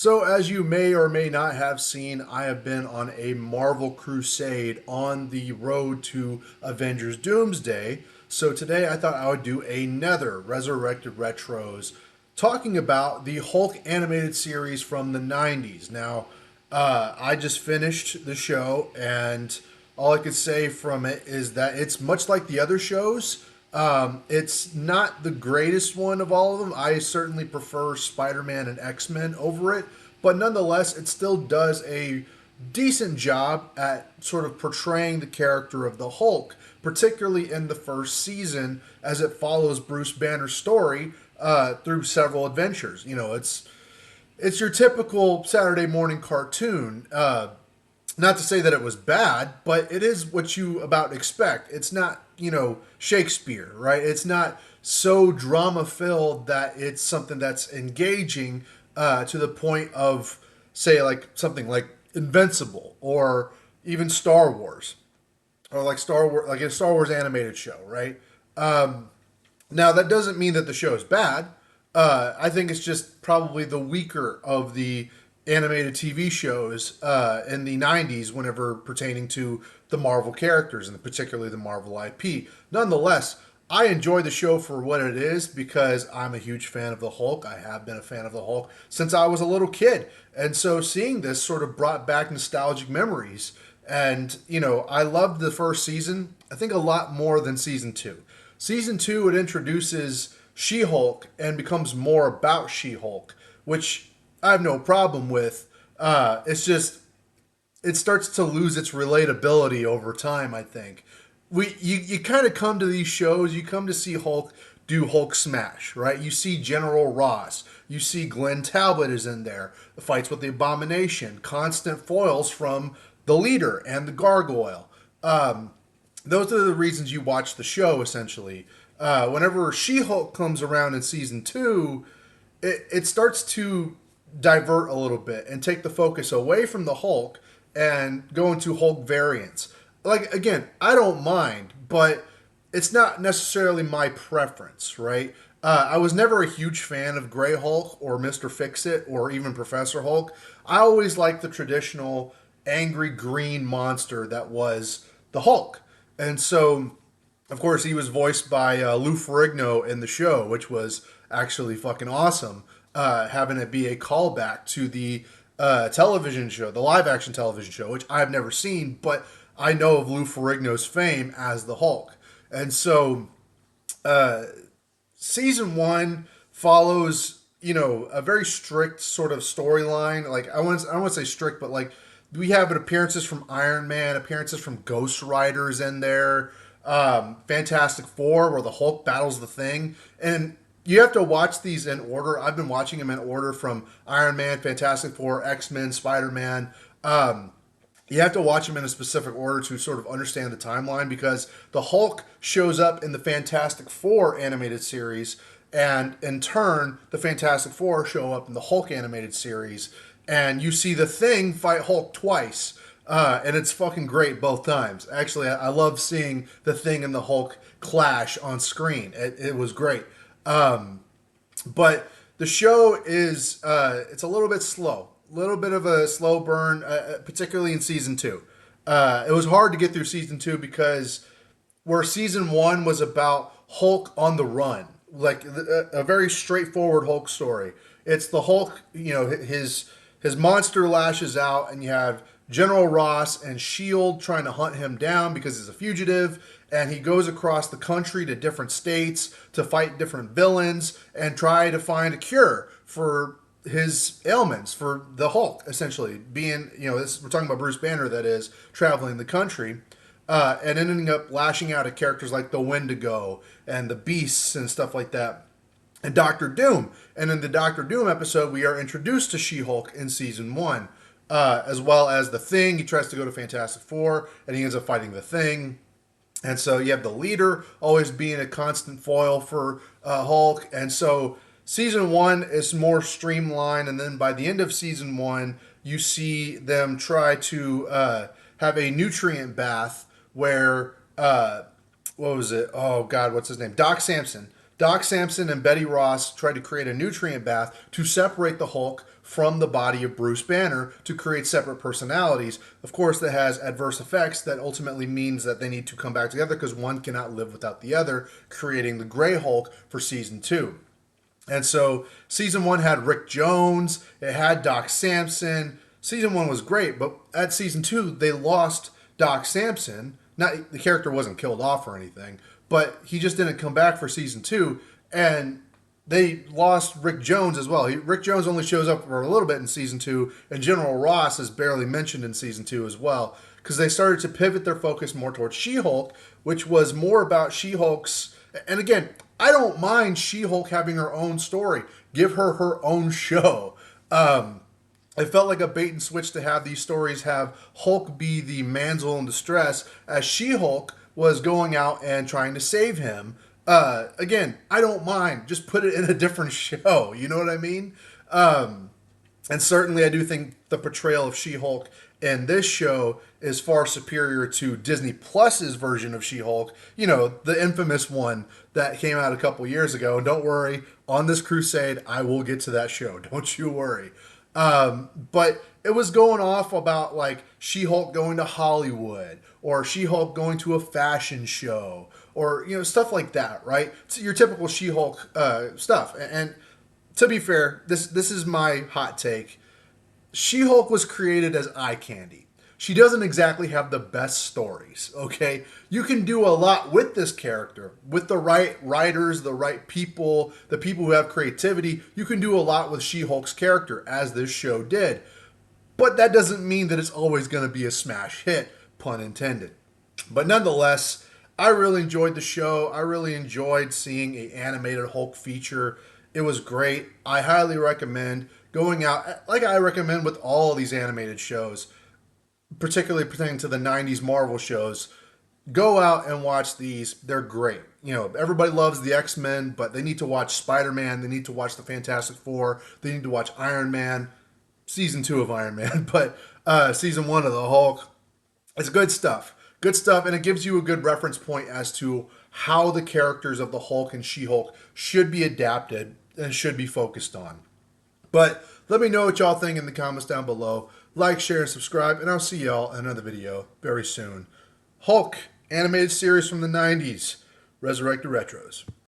So, as you may or may not have seen, I have been on a Marvel crusade on the road to Avengers Doomsday. So, today I thought I would do another Resurrected Retros talking about the Hulk animated series from the 90s. Now, I just finished the show, and all I could say from it is that it's much like the other shows. It's not the greatest one of all of them. I certainly prefer Spider Man and X Men over it, but nonetheless, it still does a decent job at sort of portraying the character of the Hulk, particularly in the first season as it follows Bruce Banner's story through several adventures. It's your typical Saturday morning cartoon. Not to say that it was bad, but it is what you about expect. It's not, Shakespeare, right? It's not so drama filled that it's something that's engaging to the point of, say, like something like Invincible or even Star Wars or like Star Wars, like a Star Wars animated show, right? Now, that doesn't mean that the show is bad. I think it's just probably the weaker of the animated TV shows in the 90s whenever pertaining to the Marvel characters and particularly the Marvel IP. Nonetheless, I enjoy the show for what it is because I'm a huge fan of the Hulk. I have been a fan of the Hulk since I was a little kid. And so seeing this sort of brought back nostalgic memories. And, I loved the first season, I think a lot more than season two. Season two, it introduces She Hulk and becomes more about She Hulk, which I have no problem with. It's just it starts to lose its relatability over time. I think you kind of come to these shows, you come to see Hulk do Hulk smash, right? You see General Ross, you see Glenn Talbot is in there, fights with the Abomination, constant foils from the Leader and the Gargoyle. Those are the reasons you watch the show essentially. Whenever She-Hulk comes around in season two, it starts to divert a little bit and take the focus away from the Hulk and go into Hulk variants. Like, again, I don't mind, but it's not necessarily my preference, right? I was never a huge fan of Grey Hulk or Mr. Fix-It or even Professor Hulk. I always liked the traditional angry green monster that was the Hulk. And so, of course, he was voiced by Lou Ferrigno in the show, which was actually fucking awesome. Having it be a callback to the television show, the live action television show, which I've never seen, but I know of Lou Ferrigno's fame as the Hulk. And so, season one follows, a very strict sort of storyline. Like I don't want to say strict, but like we have appearances from Iron Man, appearances from Ghost Riders in there, Fantastic Four, where the Hulk battles the Thing, and you have to watch these in order. I've been watching them in order from Iron Man, Fantastic Four, X Men, Spider Man. You have to watch them in a specific order to sort of understand the timeline because the Hulk shows up in the Fantastic Four animated series, and in turn, the Fantastic Four show up in the Hulk animated series, and you see the Thing fight Hulk twice. And it's fucking great both times. Actually, I love seeing the Thing and the Hulk clash on screen. It was great. But the show is it's a little bit slow, a little bit of a slow burn, particularly in season two. It was hard to get through season two because where season one was about Hulk on the run, like a very straightforward Hulk story. It's the Hulk, his monster lashes out, and you have General Ross and Shield trying to hunt him down because he's a fugitive, and he goes across the country to different states to fight different villains and try to find a cure for his ailments, for the Hulk, essentially being, we're talking about Bruce Banner, that is traveling the country. And ending up lashing out at characters like the Wendigo and the Beasts and stuff like that, and Doctor Doom. And in the Doctor Doom episode, we are introduced to She-Hulk in season one, as well as the Thing. He tries to go to Fantastic Four, and he ends up fighting the Thing. And so you have the Leader always being a constant foil for Hulk. And so season one is more streamlined, and then by the end of season one, you see them try to have a nutrient bath where what was it? Oh God, what's his name? Doc Samson. Doc Samson and Betty Ross tried to create a nutrient bath to separate the Hulk from the body of Bruce Banner to create separate personalities. Of course, that has adverse effects that ultimately means that they need to come back together because one cannot live without the other, creating the Grey Hulk for season 2. And so season 1 had Rick Jones, it had Doc Samson. Season 1 was great, but at season 2 they lost Doc Samson. Not the character wasn't killed off or anything, but he just didn't come back for season 2, and they lost Rick Jones as well. Rick Jones only shows up for a little bit in season 2, and General Ross is barely mentioned in season 2 as well, because they started to pivot their focus more towards She-Hulk, which was more about She-Hulk's. And again, I don't mind She-Hulk having her own story. Give her her own show. It felt like a bait and switch to have these stories have Hulk be the manzel in distress as She-Hulk was going out and trying to save him. Again, I don't mind. Just put it in a different show. You know what I mean? And certainly I do think the portrayal of She-Hulk in this show is far superior to Disney Plus's version of She-Hulk. You know, the infamous one that came out a couple years ago. And don't worry, on this crusade, I will get to that show. Don't you worry. But it was going off about like She-Hulk going to Hollywood or She-Hulk going to a fashion show or, you know, stuff like that, right? It's your typical She-Hulk stuff. And to be fair, this is my hot take. She-Hulk was created as eye candy. She doesn't exactly have the best stories, okay? You can do a lot with this character. With the right writers, the right people, the people who have creativity, you can do a lot with She-Hulk's character, as this show did. But that doesn't mean that it's always going to be a smash hit, pun intended. But nonetheless, I really enjoyed the show. I really enjoyed seeing an animated Hulk feature. It was great. I highly recommend going out, like I recommend with all these animated shows, particularly pertaining to the 90s Marvel shows. Go out and watch these. They're great. You know, everybody loves the X-Men, but they need to watch Spider-Man. They need to watch the Fantastic Four. They need to watch Iron Man, season 2 of Iron Man, but season 1 of the Hulk. It's good stuff. Good stuff, and it gives you a good reference point as to how the characters of the Hulk and She-Hulk should be adapted and should be focused on. But let me know what y'all think in the comments down below. Like, share, and subscribe, and I'll see y'all in another video very soon. Hulk, animated series from the 90s, Resurrected Retros.